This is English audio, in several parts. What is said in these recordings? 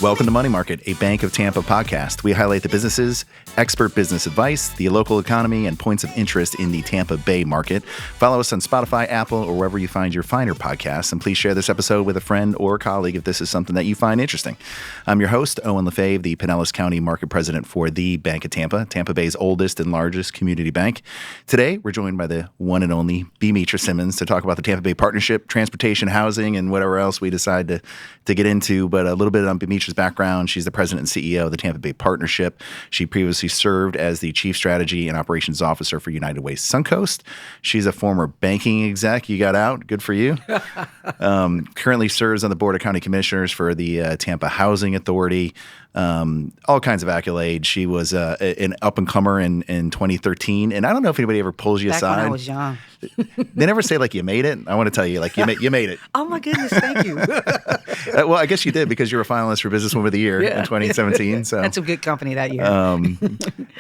Welcome to Money Market, a Bank of Tampa podcast. We highlight the businesses, expert business advice, the local economy, and points of interest in the Tampa Bay market. Follow us on Spotify, Apple, or wherever you find your finer podcasts. And please share this episode with a friend or colleague if this is something that you find interesting. I'm your host, Owen Lefebvre, the Pinellas County Market President for the Bank of Tampa, Tampa Bay's oldest and largest community bank. Today, we're joined by the one and only Bemetra Simmons to talk about the Tampa Bay Partnership, transportation, housing, and whatever else we decide to get into. But a little bit on Bemetra's background. She's the president and CEO of the Tampa Bay Partnership. She previously served as the chief strategy and operations officer for United Way Suncoast. She's a former banking exec. You got out. Good for you. Currently serves on the board of county commissioners for the Tampa Housing Authority. All kinds of accolades. She was an up-and-comer in 2013. And I don't know if anybody ever pulls you Back aside. when I was young. They never say, like, you made it. I want to tell you, like, you made it. Oh, my goodness. Thank you. Well, I guess you did because you were a finalist for Businesswoman of the Year in 2017. So That's a good company that year.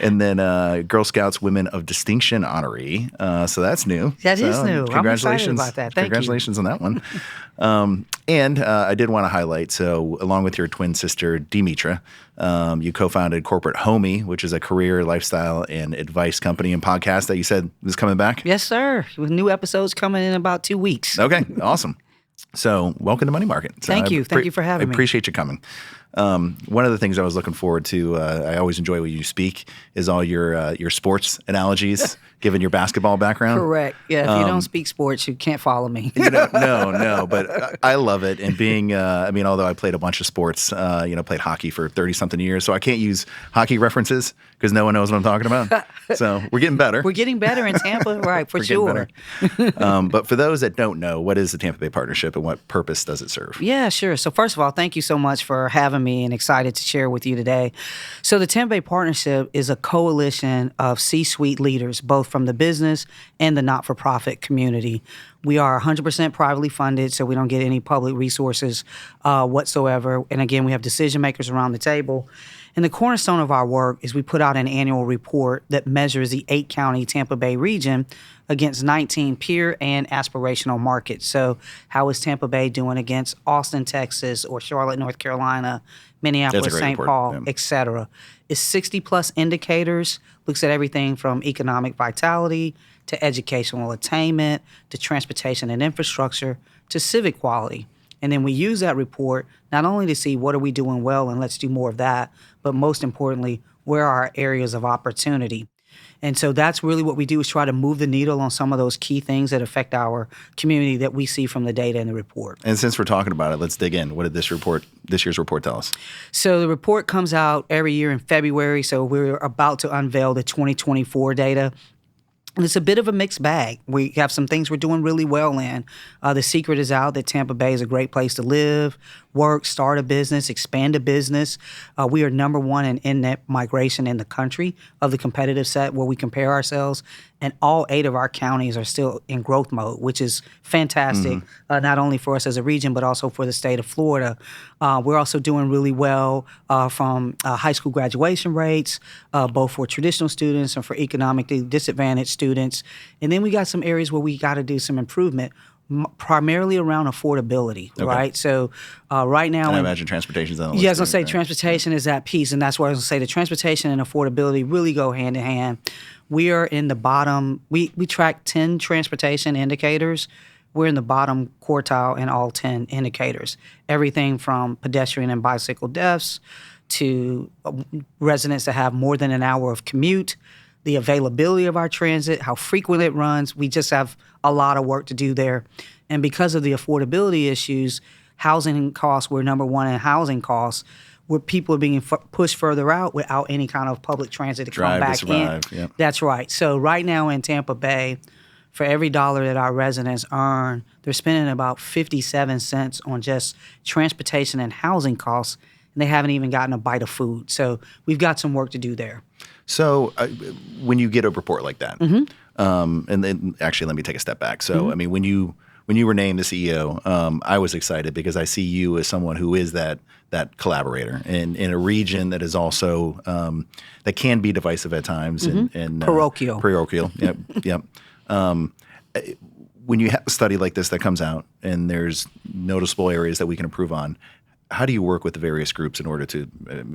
And then Girl Scouts Women of Distinction honoree. So that's new. That is new. Congratulations. I'm excited about that. Thank you. Congratulations on that one. And I did want to highlight, so along with your twin sister, Bemetra, you co-founded Corporate Homie, which is a career, lifestyle, and advice company and podcast that you said was coming back? Yes, sir. With new episodes coming in about 2 weeks. Okay, awesome. So welcome to Money Market. So Thank you. Thank you for having me. I appreciate you coming. One of the things I was looking forward to, I always enjoy when you speak, is all your sports analogies, given your basketball background. Correct. Yeah, if you don't speak sports, you can't follow me. No, but I love it. And being, although I played a bunch of sports, played hockey for 30-something years, so I can't use hockey references because no one knows what I'm talking about. So we're getting better. We're getting better in Tampa, right, for sure. But for those that don't know, what is the Tampa Bay Partnership and what purpose does it serve? Yeah, sure. So first of all, thank you so much for having me and excited to share with you today. So the Tampa Bay Partnership is a coalition of C-suite leaders, both from the business and the not-for-profit community. We are 100% privately funded, so we don't get any public resources whatsoever. And again, we have decision makers around the table. And the cornerstone of our work is we put out an annual report that measures the 8-county Tampa Bay region against 19 peer and aspirational markets. So how is Tampa Bay doing against Austin, Texas, or Charlotte, North Carolina, Minneapolis, St. Paul, et cetera? It's 60-plus indicators, looks at everything from economic vitality to educational attainment to transportation and infrastructure to civic quality. And then we use that report not only to see what are we doing well and let's do more of that, but most importantly, where are our areas of opportunity? And so that's really what we do, is try to move the needle on some of those key things that affect our community that we see from the data in the report. And since we're talking about it, let's dig in. What did this year's report tell us? So the report comes out every year in February. So we're about to unveil the 2024 data. And it's a bit of a mixed bag. We have some things we're doing really well in. The secret is out that Tampa Bay is a great place to live, work, start a business, expand a business. We are number one in net migration in the country of the competitive set where we compare ourselves. And all 8 of our counties are still in growth mode, which is fantastic, not only for us as a region, but also for the state of Florida. We're also doing really well from high school graduation rates, both for traditional students and for economically disadvantaged students. And then we got some areas where we got to do some improvement, primarily around affordability, right? So right now— And I imagine transportation is on the list. Yeah, I was going to say transportation is that piece, and that's why I was going to say the transportation and affordability really go hand in hand. We are in the bottom— we track 10 transportation indicators. We're in the bottom quartile in all 10 indicators. Everything from pedestrian and bicycle deaths to residents that have more than an hour of commute, the availability of our transit, how frequent it runs. We just have a lot of work to do there. And because of the affordability issues, housing costs, we're number one in housing costs, where people are being pushed further out without any kind of public transit to come back in. Yep. That's right. So right now in Tampa Bay, for every dollar that our residents earn, they're spending about 57 cents on just transportation and housing costs, and they haven't even gotten a bite of food. So we've got some work to do there. So when you get a report like that, and then actually let me take a step back. So I mean, when you were named the CEO, I was excited because I see you as someone who is that collaborator in a region that is also that can be divisive at times and parochial. Yep. When you have a study like this that comes out and there's noticeable areas that we can improve on, how do you work with the various groups in order to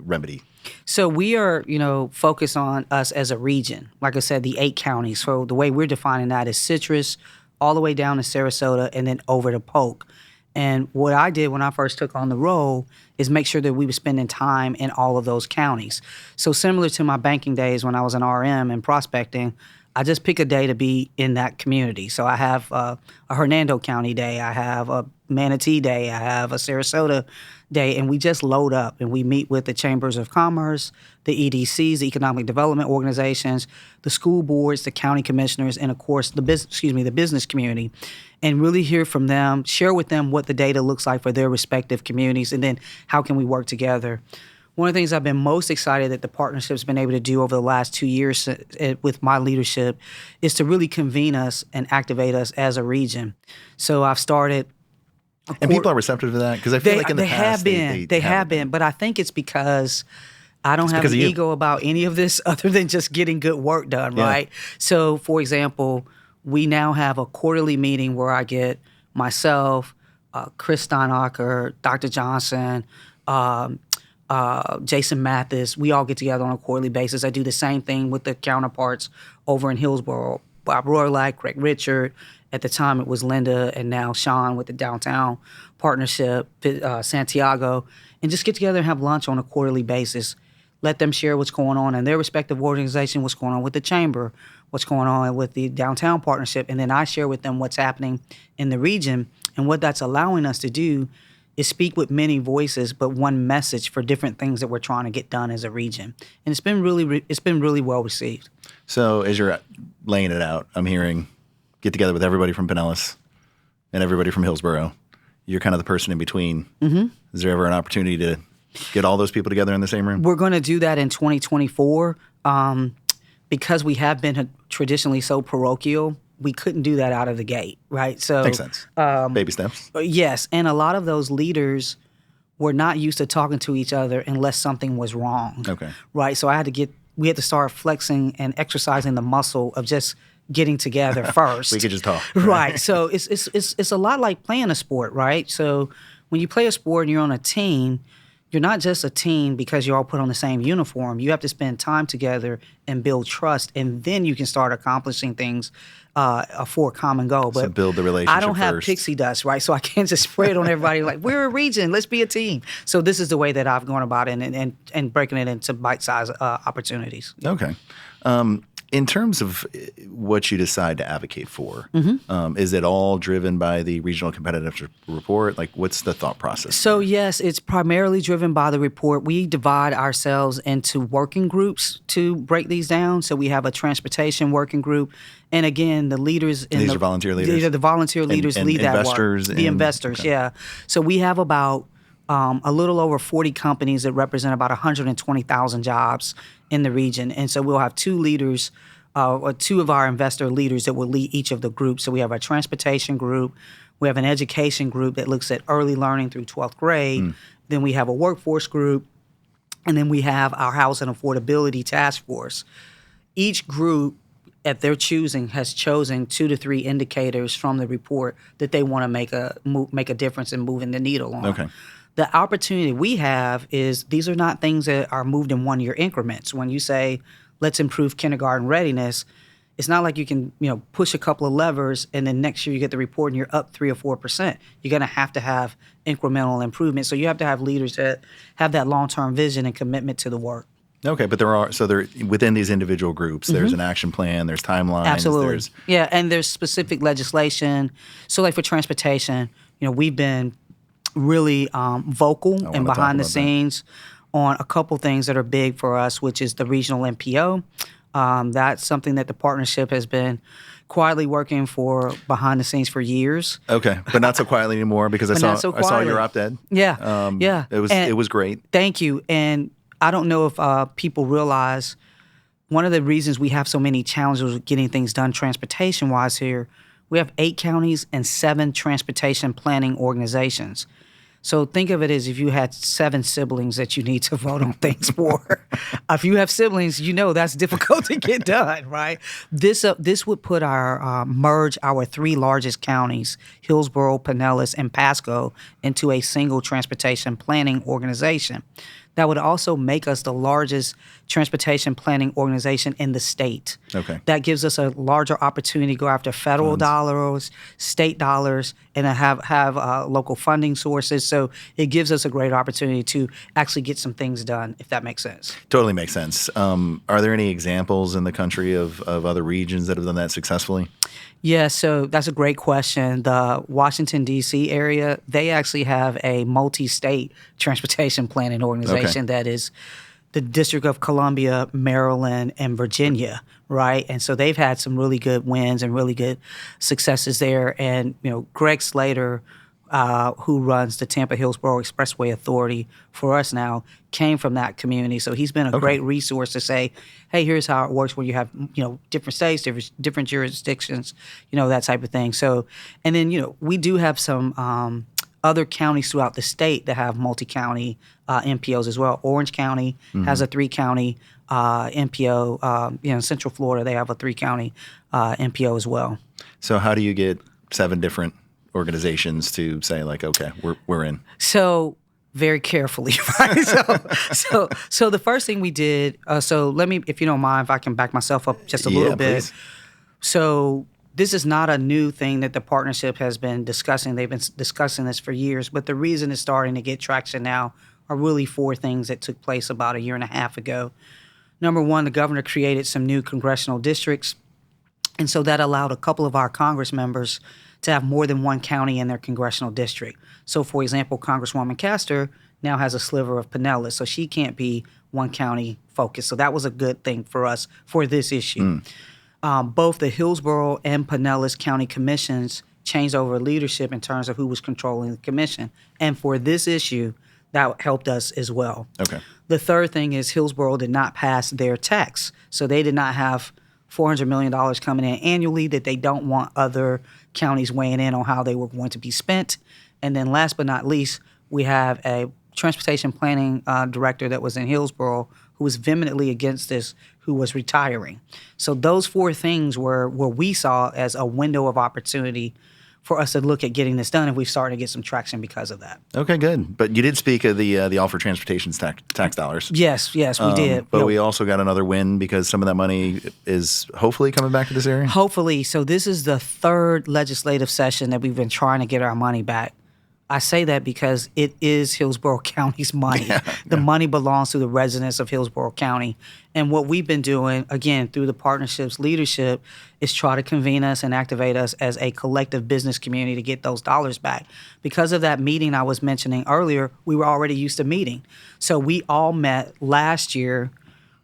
remedy? So we are, focused on us as a region. Like I said, the 8 counties. So the way we're defining that is Citrus, all the way down to Sarasota, and then over to Polk. And what I did when I first took on the role is make sure that we were spending time in all of those counties. So similar to my banking days when I was an RM and prospecting, I just pick a day to be in that community. So I have a Hernando County day, I have a Manatee day, I have a Sarasota day, and we just load up and we meet with the Chambers of Commerce, the EDCs, the Economic Development Organizations, the school boards, the county commissioners, and of course the business community, and really hear from them, share with them what the data looks like for their respective communities, and then how can we work together. One of the things I've been most excited that the partnership's been able to do over the last 2 years with my leadership is to really convene us and activate us as a region. So I've started. And people are receptive to that? Because I feel like in the past they have been, but I think it's because I don't have an ego about any of this other than just getting good work done, right? So, for example, we now have a quarterly meeting where I get myself, Chris Steinacher, Dr. Johnson, Jason Mathis. We all get together on a quarterly basis. I do the same thing with the counterparts over in Hillsborough, Bob Rohrlach, Craig Richard. At the time, it was Linda, and now Sean with the Downtown Partnership, Santiago, and just get together and have lunch on a quarterly basis. Let them share what's going on in their respective organization, what's going on with the Chamber, what's going on with the Downtown Partnership, and then I share with them what's happening in the region. And what that's allowing us to do is speak with many voices, but one message for different things that we're trying to get done as a region. And it's been really well received. So as you're laying it out, I'm hearing get together with everybody from Pinellas and everybody from Hillsborough. You're kind of the person in between. Mm-hmm. Is there ever an opportunity to get all those people together in the same room? We're going to do that in 2024. Because we have been traditionally so parochial, we couldn't do that out of the gate, right? So makes sense. Baby steps. Yes, and a lot of those leaders were not used to talking to each other unless something was wrong. Okay. Right, so we had to start flexing and exercising the muscle of just getting together first. We could just talk. Right. So it's a lot like playing a sport, right? So when you play a sport and you're on a team, you're not just a team because you're all put on the same uniform. You have to spend time together and build trust, and then you can start accomplishing things for a common goal. But so build the relationship I don't have first. pixie dust, right? So I can't just spray it on everybody like, we're a region, let's be a team. So this is the way that I've gone about it and breaking it into bite-sized opportunities. Okay. In terms of what you decide to advocate for, is it all driven by the Regional Competitive Report? Like, what's the thought process? So, yes, it's primarily driven by the report. We divide ourselves into working groups to break these down. So we have a transportation working group. And again, the leaders these are volunteer leaders? The volunteer leaders lead that work. The investors, okay. Yeah. So we have about a little over 40 companies that represent about 120,000 jobs in the region. And so we'll have two leaders, or two of our investor leaders that will lead each of the groups. So we have a transportation group. We have an education group that looks at early learning through 12th grade. Then we have a workforce group. And then we have our housing affordability task force. Each group at their choosing has chosen 2 to 3 indicators from the report that they want to make a difference in moving the needle on. Okay. The opportunity we have is these are not things that are moved in 1-year increments. When you say, let's improve kindergarten readiness, it's not like you can, push a couple of levers and then next year you get the report and you're up 3 or 4%. You're going to have incremental improvement. So you have to have leaders that have that long-term vision and commitment to the work. Okay, but there within these individual groups, there's an action plan, there's timelines. Absolutely. Yeah, and there's specific legislation. So like for transportation, we've been really vocal and behind the scenes on a couple things that are big for us, which is the regional MPO. That's something that the partnership has been quietly working for behind the scenes for years. Okay, but not so quietly anymore because I saw your op-ed. Yeah, yeah. It was great. Thank you. And I don't know if people realize one of the reasons we have so many challenges with getting things done transportation-wise here, we have 8 counties and 7 transportation planning organizations. So think of it as if you had 7 siblings that you need to vote on things for. If you have siblings, you know that's difficult to get done, right? This would put merge our 3 largest counties, Hillsborough, Pinellas, and Pasco, into a single transportation planning organization. That would also make us the largest transportation planning organization in the state. Okay. That gives us a larger opportunity to go after federal dollars, state dollars, and have local funding sources. So it gives us a great opportunity to actually get some things done, if that makes sense. Totally makes sense. Are there any examples in the country of other regions that have done that successfully? Yeah, so that's a great question. The Washington, D.C. area, they actually have a multi-state transportation planning organization that is the District of Columbia, Maryland, and Virginia, right? And so they've had some really good wins and really good successes there. And, Greg Slater, who runs the Tampa Hillsborough Expressway Authority for us now, came from that community. So he's been a great resource to say, hey, here's how it works when you have, different states, different jurisdictions, that type of thing. So, and then, we do have some other counties throughout the state that have multi-county MPOs as well. Orange County has a 3-county MPO. In Central Florida, they have a 3-county MPO as well. So how do you get 7 different organizations to say, like, okay, we're in? So very carefully, right? So the first thing we did, so let me, if you don't mind, if I can back myself up just a little bit. Please. So this is not a new thing that the partnership has been discussing. They've been discussing this for years, but the reason it's starting to get traction now are really 4 things that took place about a year and a half ago. Number one, the governor created some new congressional districts, and so that allowed a couple of our Congress members to have more than one county in their congressional district. So, for example, Congresswoman Castor now has a sliver of Pinellas, so she can't be one county focused. So that was a good thing for us for this issue. Both the Hillsborough and Pinellas County Commissions changed over leadership in terms of who was controlling the commission. And for this issue, that helped us as well. Okay. The third thing is Hillsborough did not pass their tax. So they did not have $400 million coming in annually that they don't want other counties weighing in on how they were going to be spent. And then last but not least, we have a transportation planning director that was in Hillsborough who was vehemently against this, who was retiring. So those 4 things were what we saw as a window of opportunity for us to look at getting this done, and we've started to get some traction because of that. Okay, good. But you did speak of the all for transportation tax dollars. Yes, we did. But we also got another win because some of that money is hopefully coming back to this area? Hopefully. So this is the 3rd legislative session that we've been trying to get our money back. I say that because it is Hillsborough County's money. The money belongs to the residents of Hillsborough County. And what we've been doing, again, through the partnership's leadership, is try to convene us and activate us as a collective business community to get those dollars back. Because of that meeting I was mentioning earlier, we were already used to meeting. So we all met last year.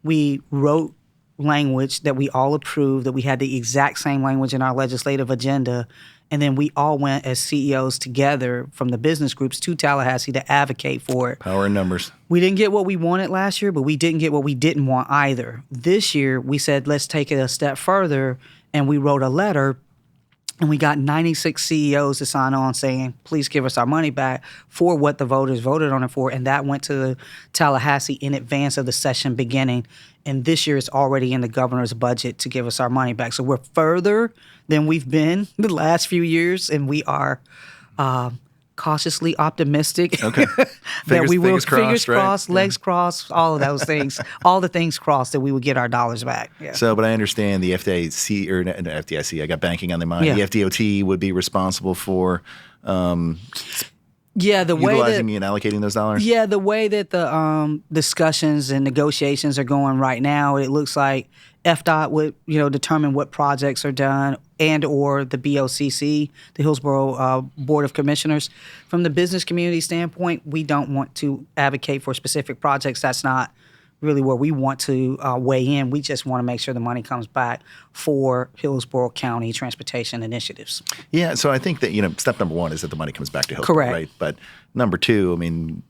We wrote language that we all approved, that we had the exact same language in our legislative agenda. And then we all went as CEOs together from the business groups to Tallahassee to advocate for it. Power in numbers. We didn't get what we wanted last year, but we didn't get what we didn't want either. This year, we said, let's take it a step further, and we wrote a letter, and we got 96 CEOs to sign on saying, please give us our money back for what the voters voted on it for, and that went to Tallahassee in advance of the session beginning. And this year, it's already in the governor's budget to give us our money back. So we're further than we've been the last few years, and we are cautiously optimistic okay. that we will, fingers right? crossed, legs crossed, all of those things, all the things crossed, that we would get our dollars back. Yeah. So, but I understand the FDIC, or no, FDIC, I got banking on the mind. Yeah. The FDOT would be responsible for the way utilizing and allocating those dollars? Yeah, the way that the discussions and negotiations are going right now, it looks like FDOT would, determine what projects are done, and or the BOCC, the Hillsborough Board of Commissioners. From the business community standpoint, we don't want to advocate for specific projects. That's not really where we want to weigh in. We just want to make sure the money comes back for Hillsborough County transportation initiatives. Yeah, so I think that, step number 1 is that the money comes back to Hillsborough, correct. Right? But number 2, I mean,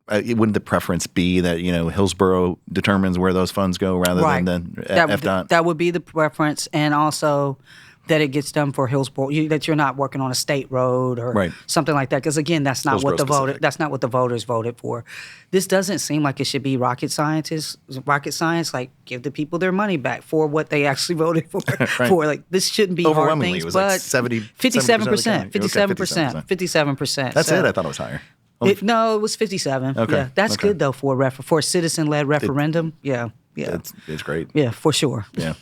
wouldn't the preference be that, Hillsborough determines where those funds go rather than FDOT? That would be the preference. And also that it gets done for Hillsborough, that you're not working on a state road or something like that. Because again, that's not what the voters voted for. This doesn't seem like it should be rocket science. Like, give the people their money back for what they actually voted for. For like, this shouldn't be hard things. It was but like 57%. 57%. That's it. I thought it was higher. No, it was 57. Okay. Yeah, that's good though for a citizen-led referendum. Yeah. It's great. Yeah, for sure. Yeah.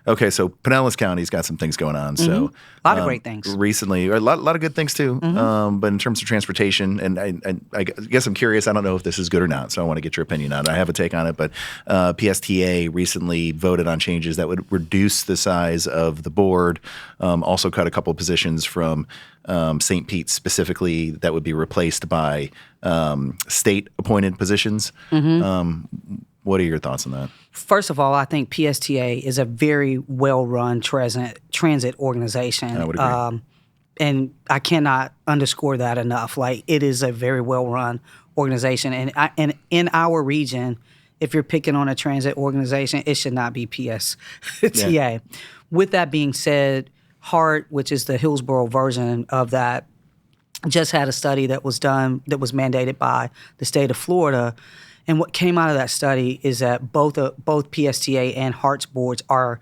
Okay, so Pinellas County's got some things going on. So a lot of great things. Recently, a lot of good things too. But in terms of transportation, and I guess I'm curious, I don't know if this is good or not, so I want to get your opinion on it. I have a take on it, but PSTA recently voted on changes that would reduce the size of the board, also cut a couple of positions from St. Pete specifically that would be replaced by state-appointed positions. What are your thoughts on that? First of all, I think PSTA is a very well-run transit organization. I would agree. And I cannot underscore that enough. Like, it is a very well-run organization. And in our region, if you're picking on a transit organization, it should not be PSTA. Yeah. With that being said, HART, which is the Hillsborough version of that, just had a study that was done that was mandated by the state of Florida. And what came out of that study is that both PSTA and HART's boards are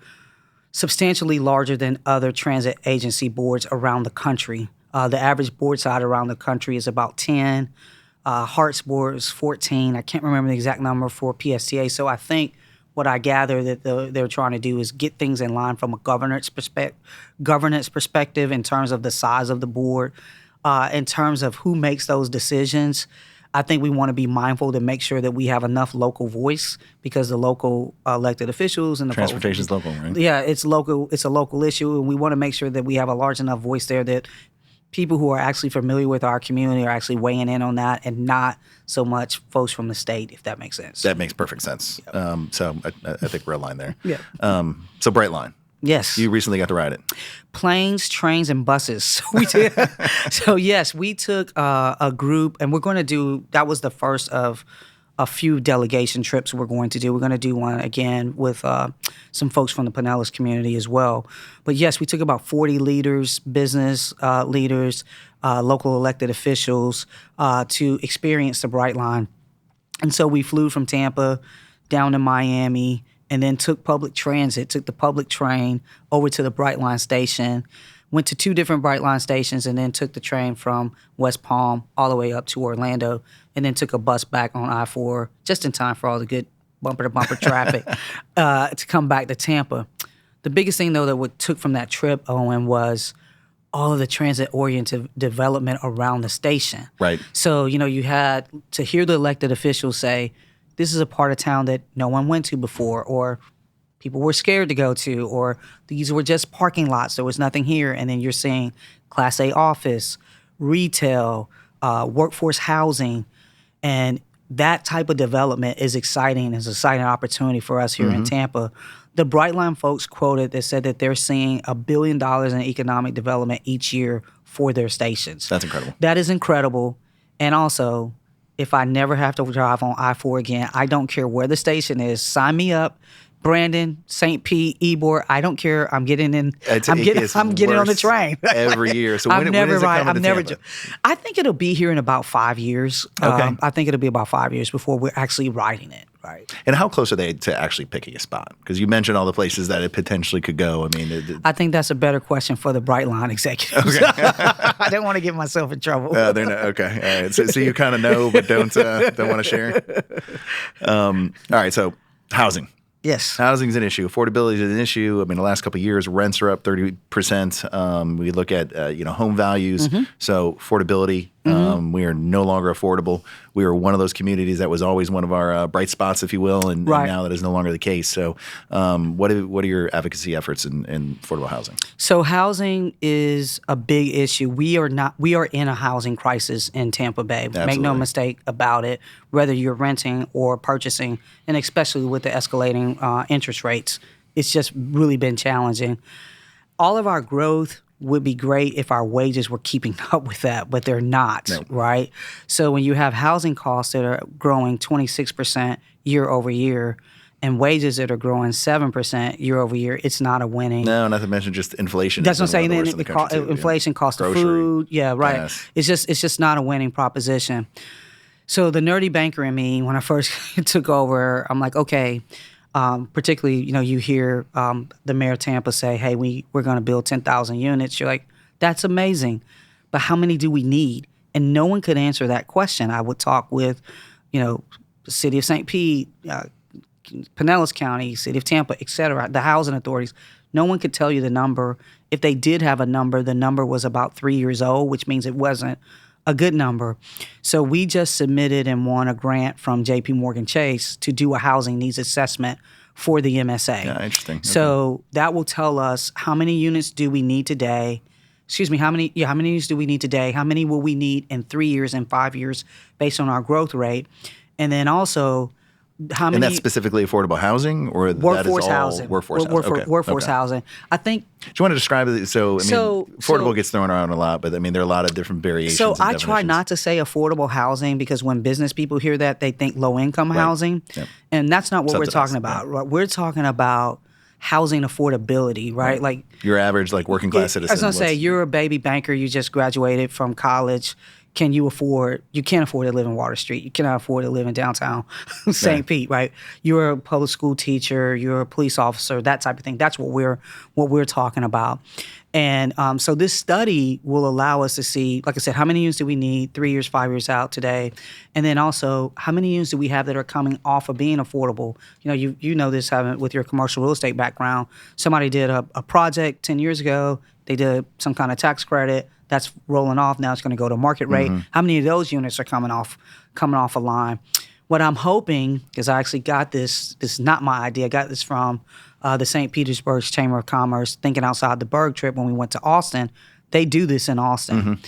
substantially larger than other transit agency boards around the country. The average board size around the country is about 10. HART's board is 14. I can't remember the exact number for PSTA. So I think what I gather that they're trying to do is get things in line from a governance perspective in terms of the size of the board, in terms of who makes those decisions. I think we want to be mindful to make sure that we have enough local voice because the local elected officials and the transportation is local, right? Yeah, it's local. It's a local issue, and we want to make sure that we have a large enough voice there that people who are actually familiar with our community are actually weighing in on that, and not so much folks from the state, if that makes sense. That makes perfect sense. Yep. So I think we're aligned there. Yeah. So Brightline. Yes. You recently got to ride it. Planes, trains, and buses. We did. So, yes, we took a group, and we're going to do – that was the first of a few delegation trips we're going to do. We're going to do one again with some folks from the Pinellas community as well. But, yes, we took about 40 leaders, business leaders, local elected officials to experience the Brightline. And so we flew from Tampa down to Miami, and then took public transit, took the public train over to the Brightline station, went to 2 different Brightline stations, and then took the train from West Palm all the way up to Orlando, and then took a bus back on I-4 just in time for all the good bumper-to-bumper traffic to come back to Tampa. The biggest thing, though, that we took from that trip, Owen, was all of the transit-oriented development around the station. Right. So, you had to hear the elected officials say, this is a part of town that no one went to before, or people were scared to go to, or these were just parking lots. There was nothing here. And then you're seeing Class A office, retail, workforce housing. And that type of development is exciting. It's an exciting opportunity for us here in Tampa. The Brightline folks quoted that said that they're seeing $1 billion in economic development each year for their stations. That's incredible. That is incredible. And also, if I never have to drive on I-4 again, I don't care where the station is. Sign me up. Brandon, St. Pete, Ybor, I don't care. I'm getting in. I'm getting on the train every year. So when is it coming to Tampa? I think it'll be here in about 5 years. Okay. I think it'll be about 5 years before we're actually riding it. Right. And how close are they to actually picking a spot? Because you mentioned all the places that it potentially could go. I mean, I think that's a better question for the Brightline executives. Okay. I didn't want to get myself in trouble. They're not, okay. All right. So you kind of know, but don't want to share. All right. So housing. Yes. Housing's an issue. Affordability is an issue. I mean, the last couple of years, rents are up 30%. We look at, home values. So affordability, we are no longer affordable. We are one of those communities that was always one of our bright spots, if you will, and now that is no longer the case. So what are your advocacy efforts in affordable housing? So housing is a big issue. We are in a housing crisis in Tampa Bay. Absolutely. Make no mistake about it, whether you're renting or purchasing, and especially with the escalating interest rates, it's just really been challenging. All of our growth would be great if our wages were keeping up with that, but they're not, right? So when you have housing costs that are growing 26% year over year, and wages that are growing 7% year over year, it's not a winning. No, not to mention just inflation. That's what I'm saying. Then The inflation, cost of food. Yeah, right. Yes. It's just not a winning proposition. So the nerdy banker in me, when I first took over, I'm like, okay. Particularly, you hear the mayor of Tampa say, "Hey, we're going to build 10,000 units." You're like, "That's amazing, but how many do we need?" And no one could answer that question. I would talk with, the city of St. Pete, Pinellas County, city of Tampa, et cetera, the housing authorities. No one could tell you the number. If they did have a number, the number was about 3 years old, which means it wasn't a good number. So we just submitted and won a grant from J.P. Morgan Chase to do a housing needs assessment for the MSA. Yeah, interesting. Okay. So that will tell us how many units do we need today. How many units do we need today? How many will we need in 3 years and 5 years based on our growth rate? And then also, how many? And that's specifically affordable housing, or workforce that is all housing? Workforce housing. Okay. Workforce housing. I think. Do you want to describe it? Affordable gets thrown around a lot, but there are a lot of different variations. So I definitions. try not to say affordable housing because when business people hear that, they think low income housing, and that's not what we're talking about. Right? We're talking about housing affordability, right? Like your average, working class citizen. I was gonna say, you're a baby banker. You just graduated from college. You can't afford to live in Water Street. You cannot afford to live in downtown St. Pete, right? You're a public school teacher, you're a police officer, that type of thing. That's what we're talking about. And so this study will allow us to see, like I said, how many units do we need 3 years, 5 years out today? And then also, how many units do we have that are coming off of being affordable? You know this with your commercial real estate background. Somebody did a project 10 years ago. They did some kind of tax credit. That's rolling off. Now it's going to go to market rate. Mm-hmm. How many of those units are coming off a line? What I'm hoping, because I actually got this is not my idea. I got this from the St. Petersburg Chamber of Commerce, Thinking Outside the Berg trip when we went to Austin. They do this in Austin.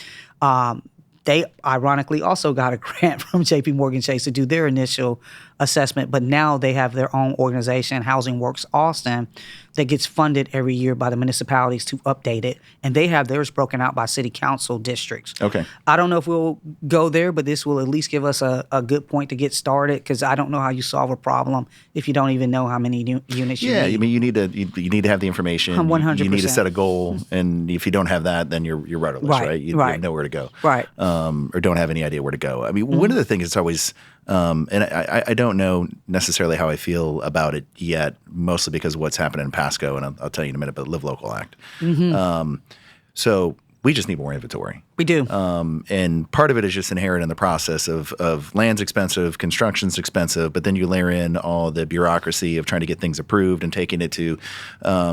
Mm-hmm. They ironically also got a grant from J.P. Morgan Chase to do their initial assessment, but now they have their own organization, Housing Works Austin, that gets funded every year by the municipalities to update it, and they have theirs broken out by city council districts. Okay. I don't know if we'll go there, but this will at least give us a good point to get started, because I don't know how you solve a problem if you don't even know how many units you need. Yeah, I mean, you need to have the information. 100%. You need to set a goal, and if you don't have that, then you're rudderless, right? You have nowhere to go. Right. Or don't have any idea where to go. I mean, one of the things that's always and I don't know necessarily how I feel about it yet, mostly because of what's happening in Pasco, and I'll tell you in a minute, but Live Local Act. Mm-hmm. So we just need more inventory. We do. And part of it is just inherent in the process of land's expensive, construction's expensive, but then you layer in all the bureaucracy of trying to get things approved and taking it to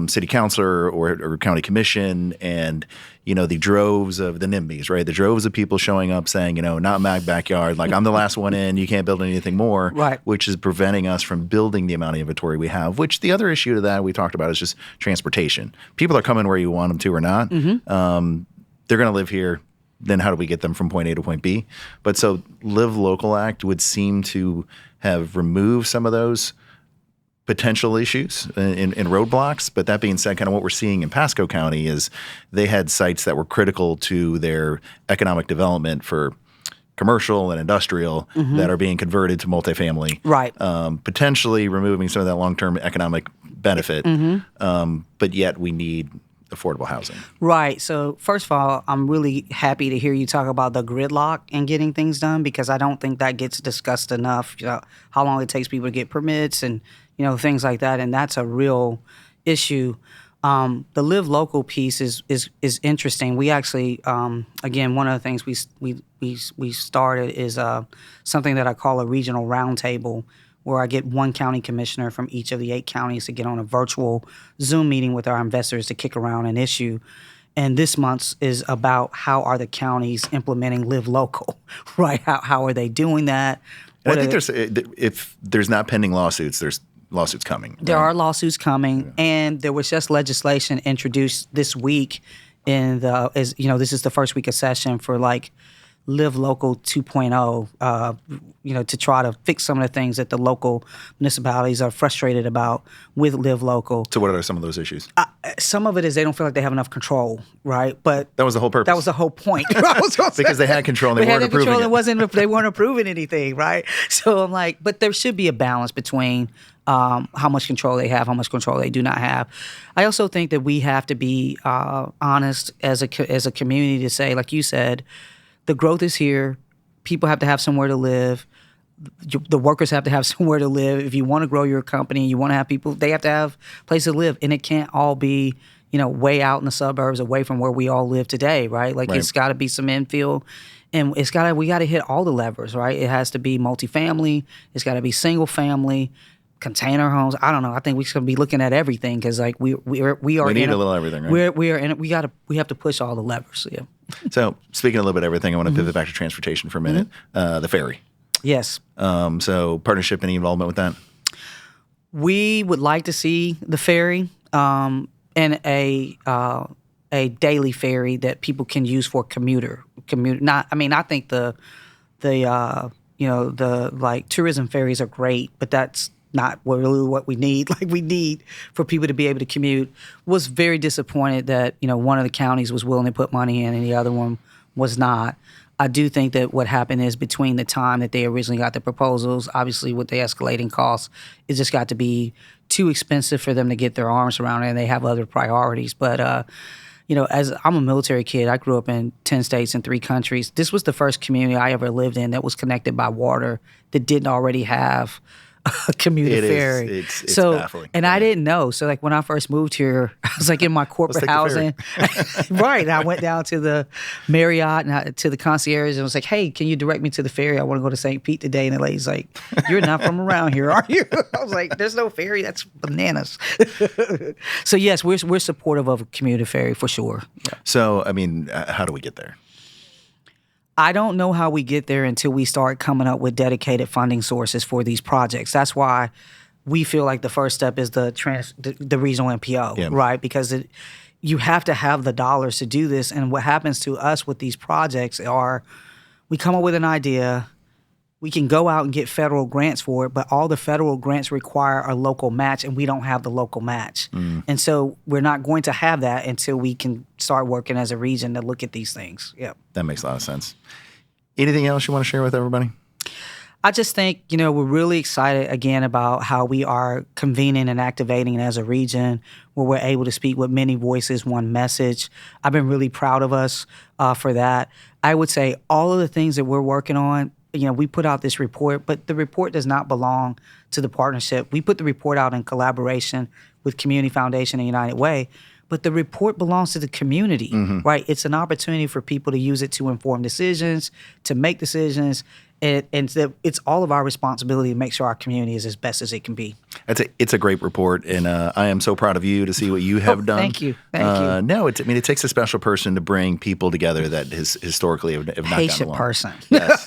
city councilor or county commission, and the droves of the NIMBYs, right? The droves of people showing up saying, not my backyard, like I'm the last one in, you can't build anything more, right? Which is preventing us from building the amount of inventory we have, which the other issue to that we talked about is just transportation. People are coming where you want them to or not. Mm-hmm. They're going to live here. Then how do we get them from point A to point B? But so Live Local Act would seem to have removed some of those potential issues in roadblocks. But that being said, kind of what we're seeing in Pasco County is they had sites that were critical to their economic development for commercial and industrial that are being converted to multifamily. Right. Potentially removing some of that long-term economic benefit. But yet we need affordable housing. Right. So first of all, I'm really happy to hear you talk about the gridlock and getting things done, because I don't think that gets discussed enough. How long it takes people to get permits and things like that, and that's a real issue. The Live Local piece is interesting. We actually, again, one of the things we started is something that I call a regional roundtable, where I get one county commissioner from each of the 8 counties to get on a virtual Zoom meeting with our investors to kick around an issue. And this month's is about how are the counties implementing Live Local, right? How are they doing that? I think if there's not pending lawsuits, there's lawsuits coming. There are lawsuits coming, and there was just legislation introduced this week this is the first week of session for Live Local 2.0, to try to fix some of the things that the local municipalities are frustrated about with Live Local. So what are some of those issues? Some of it is they don't feel like they have enough control, right? But that was the whole purpose. That was the whole point. Because they had control and they weren't approving it. They weren't approving anything, right? So I'm like, but there should be a balance between how much control they have, how much control they do not have. I also think that we have to be honest as a community to say, like you said, the growth is here. People have to have somewhere to live. The workers have to have somewhere to live. If you want to grow your company, you want to have people, they have to have a place to live. And it can't all be, way out in the suburbs, away from where we all live today, right? Like It's got to be some infill. And we got to hit all the levers, right? It has to be multifamily. It's got to be single family, container homes. I don't know. I think we should be looking at everything because we need a little everything, right? We have to push all the levers. Yeah. So speaking a little bit of everything, I want to pivot back to transportation for a minute. The ferry. Yes. So partnership, any involvement with that? We would like to see the ferry and a daily ferry that people can use for commuter. I think the tourism ferries are great, but that's not really what we need. Like we need for people to be able to commute. Was very disappointed that one of the counties was willing to put money in and the other one was not. I do think that what happened is between the time that they originally got the proposals, obviously with the escalating costs, it just got to be too expensive for them to get their arms around it, and they have other priorities. But as I'm a military kid, I grew up in 10 states and 3 countries. This was the first community I ever lived in that was connected by water that didn't already have a commuter ferry. It's baffling. And I didn't know. So when I first moved here, I was in my corporate housing. Right. And I went down to the Marriott and to the concierge and was like, hey, can you direct me to the ferry? I want to go to St. Pete today. And the lady's like, you're not from around here, are you? I was like, there's no ferry. That's bananas. So yes, we're supportive of a commuter ferry for sure. Yeah. So, how do we get there? I don't know how we get there until we start coming up with dedicated funding sources for these projects. That's why we feel like the first step is the regional MPO, right? Because you have to have the dollars to do this. And what happens to us with these projects are we come up with an idea, we can go out and get federal grants for it, but all the federal grants require a local match, and we don't have the local match. And so we're not going to have that until we can start working as a region to look at these things. Yeah, that makes a lot of sense. Anything else you want to share with everybody? I just think, we're really excited again about how we are convening and activating as a region where we're able to speak with many voices, one message. I've been really proud of us for that. I would say all of the things that we're working on, we put out this report, but the report does not belong to the partnership. We put the report out in collaboration with Community Foundation and United Way, but the report belongs to the community, right? It's an opportunity for people to use it to inform decisions, to make decisions, and it's all of our responsibility to make sure our community is as best as it can be. It's a great report, and I am so proud of you to see what you have done. Thank you. No, it takes a special person to bring people together that historically have not gotten along. Patient person. Yes.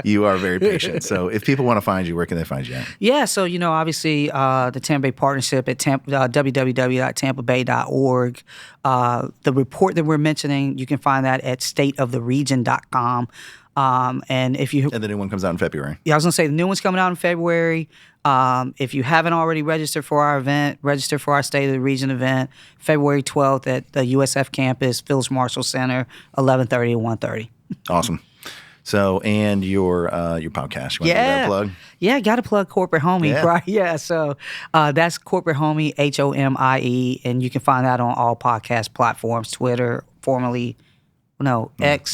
You are very patient. So if people want to find you, where can they find you at? Yeah, so, obviously the Tampa Bay Partnership at www.tampabay.org. The report that we're mentioning, you can find that at stateoftheregion.com. And the new one comes out in February. Yeah, I was going to say the new one's coming out in February. If you haven't already registered for our event, register for our State of the Region event, February 12th at the USF campus, Phillips Marshall Center, 11:30 to 1:30. Awesome. So, and your podcast, you want to give that a plug? Yeah, got to plug Corporate Homie, right? Yeah, so that's Corporate Homie, HOMIE, and you can find that on all podcast platforms, Twitter, X,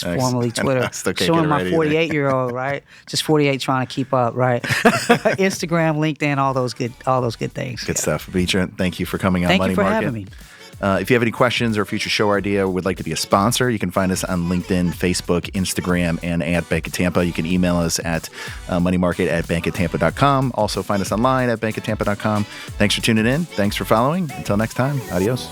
formerly Twitter. Showing my 48-year-old, right? Just 48 trying to keep up, right? Instagram, LinkedIn, all those good things. Good stuff. Bemetra, thank you for coming on Money Market. Thank you for having me. If you have any questions or future show idea or would like to be a sponsor, you can find us on LinkedIn, Facebook, Instagram, and at Bank of Tampa. You can email us at moneymarket@bankoftampa.com. Also find us online at bankoftampa.com. Thanks for tuning in. Thanks for following. Until next time, adios.